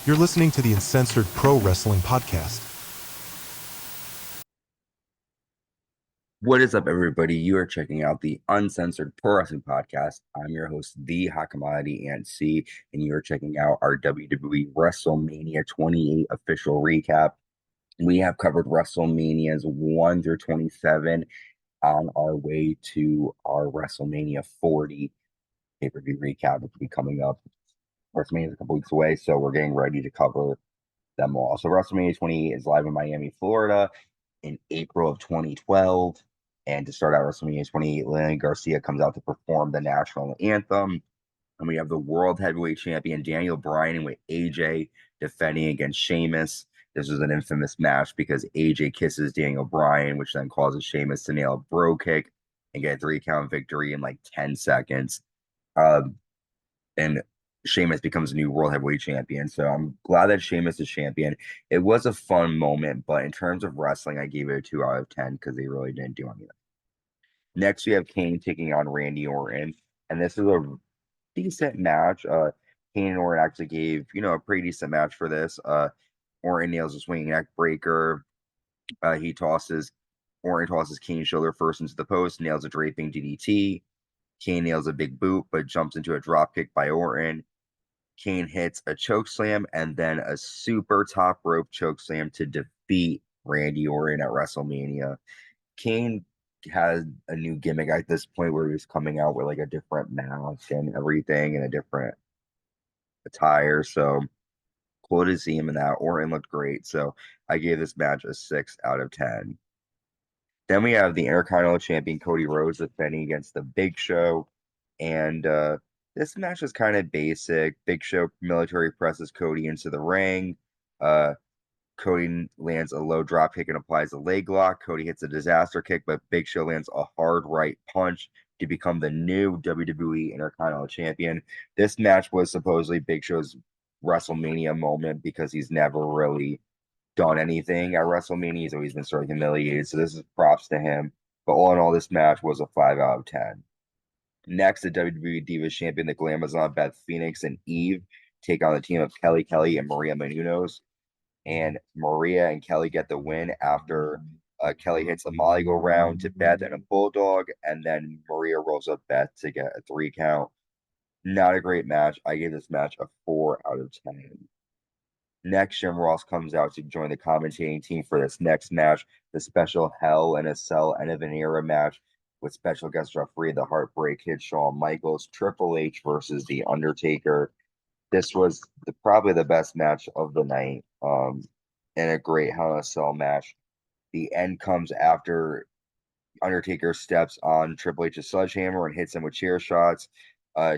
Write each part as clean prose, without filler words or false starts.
You're listening to the Uncensored Pro Wrestling Podcast. What is up, everybody? You are checking out the Uncensored Pro Wrestling Podcast. I'm your host, the Hot Commodity and C, and you are checking out our WWE WrestleMania 28 official recap. We have covered WrestleManias 1 through 27 on our way to our WrestleMania 40 pay-per-view recap, which will be coming up. WrestleMania is a couple weeks away, so we're getting ready to cover them all. So WrestleMania 28 is live in Miami, Florida in April of 2012. And to start out WrestleMania 28, Lillian Garcia comes out to perform the national anthem. And we have the World Heavyweight Champion Daniel Bryan with AJ defending against Sheamus. This was an infamous match because AJ kisses Daniel Bryan, which then causes Sheamus to nail a bro kick and get a 3 count victory in like 10 seconds. And Sheamus becomes a new World Heavyweight Champion. So I'm glad that Sheamus is champion. It was a fun moment, but in terms of wrestling, I gave it a 2 out of 10 because they really didn't do anything. Next, we have Kane taking on Randy Orton, and this is a decent match. Kane and Orton actually gave, a pretty decent match for this. Orton nails a swinging neck breaker. Orton tosses Kane's shoulder first into the post, nails a draping DDT. Kane nails a big boot, but jumps into a dropkick by Orton. Kane hits a choke slam and then a super top rope choke slam to defeat Randy Orton at WrestleMania. Kane has a new gimmick at this point where he was coming out with like a different mask and everything and a different attire. So cool to see him in that. Orton looked great. So I gave this match a 6 out of 10. Then we have the Intercontinental Champion Cody Rhodes defending against the Big Show. And this match is kind of basic. Big Show military presses Cody into the ring. Cody lands a low drop kick and applies a leg lock. Cody hits a disaster kick, but Big Show lands a hard right punch to become the new WWE Intercontinental Champion. This match was supposedly Big Show's WrestleMania moment because he's never really done anything at WrestleMania. He's always been sort of humiliated. So this is props to him. But all in all, this match was a 5 out of 10. Next, the WWE Divas Champion, the Glamazon, Beth Phoenix, and Eve take on the team of Kelly Kelly and Maria Menounos. And Maria and Kelly get the win after Kelly hits a Molly go round to Beth and a Bulldog, and then Maria rolls up Beth to get a 3 count. Not a great match. I gave this match a 4 out of 10. Next, Jim Ross comes out to join the commentating team for this next match, the special Hell in a Cell End of an Era match with special guest referee, the Heartbreak Kid Shawn Michaels, Triple H versus The Undertaker. This was probably the best match of the night, and a great Hell in a Cell match. The end comes after Undertaker steps on Triple H's sledgehammer and hits him with chair shots.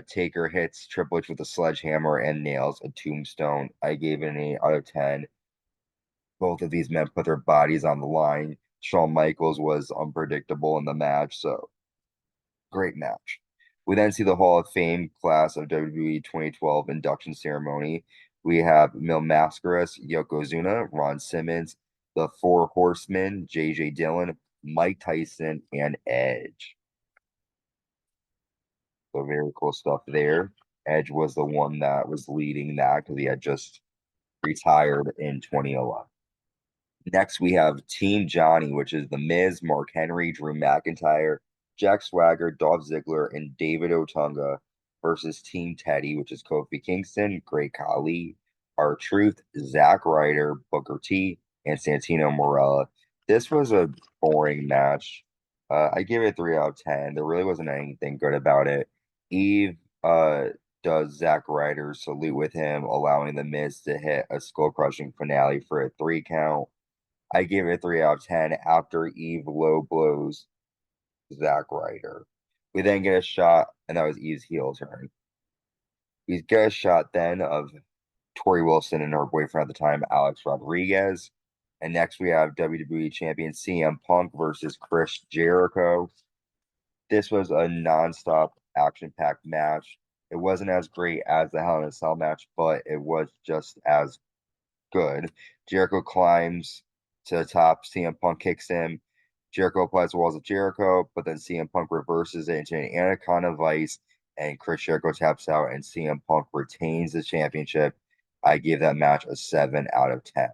Taker hits Triple H with a sledgehammer and nails a tombstone. I gave it an 8 out of 10. Both of these men put their bodies on the line. Shawn Michaels was unpredictable in the match, so great match. We then see the Hall of Fame class of WWE 2012 induction ceremony. We have Mil Mascaras, Yokozuna, Ron Simmons, the Four Horsemen, J.J. Dillon, Mike Tyson, and Edge. So very cool stuff there. Edge was the one that was leading that because he had just retired in 2011. Next, we have Team Johnny, which is The Miz, Mark Henry, Drew McIntyre, Jack Swagger, Dolph Ziggler, and David Otunga versus Team Teddy, which is Kofi Kingston, Great Khali, R-Truth, Zack Ryder, Booker T, and Santino Marella. This was a boring match. I give it a 3 out of 10. There really wasn't anything good about it. Eve does Zack Ryder's salute with him, allowing The Miz to hit a skull-crushing finale for a 3 count. I gave it a 3 out of 10 after Eve low blows Zack Ryder. We then get a shot, and that was Eve's heel turn. We get a shot then of Tori Wilson and her boyfriend at the time, Alex Rodriguez. And next we have WWE Champion CM Punk versus Chris Jericho. This was a nonstop action-packed match. It wasn't as great as the Hell in a Cell match, but it was just as good. Jericho climbs to the top. CM Punk kicks him. Jericho applies the walls of Jericho, but then CM Punk reverses it into an Anaconda Vice, and Chris Jericho taps out, and CM Punk retains the championship. I gave that match a 7 out of 10.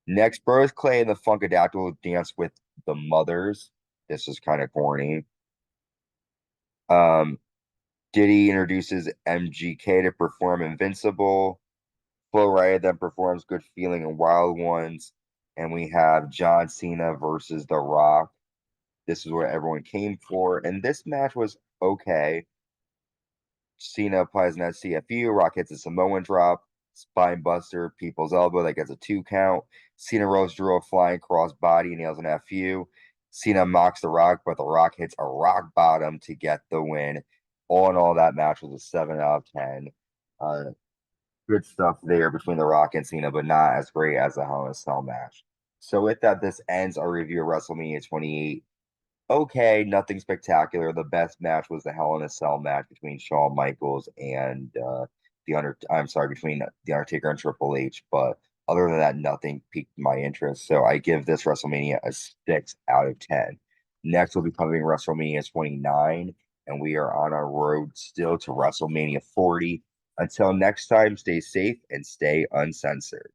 Next, Bros Clay and the Funkadactyl dance with the Mothers. This is kind of corny. Diddy introduces MGK to perform Invincible. Flo Rida then performs Good Feeling and Wild Ones. And we have John Cena versus The Rock. This is what everyone came for. And this match was okay. Cena applies an SCFU. Rock hits a Samoan drop. Spine buster. People's elbow. That gets a 2 count. Cena rolls Drew a flying cross body. Nails an FU. Cena mocks The Rock, but The Rock hits a rock bottom to get the win. All in all, that match was a 7 out of 10. Good stuff there between The Rock and Cena, but not as great as the Hell in a Cell match. So with that, this ends our review of WrestleMania 28. Okay, nothing spectacular. The best match was the Hell in a Cell match between Shawn Michaels and between the Undertaker and Triple H. But other than that, nothing piqued my interest. So I give this WrestleMania a 6 out of 10. Next will be coming WrestleMania 29, and we are on our road still to WrestleMania 40. Until next time, stay safe and stay uncensored.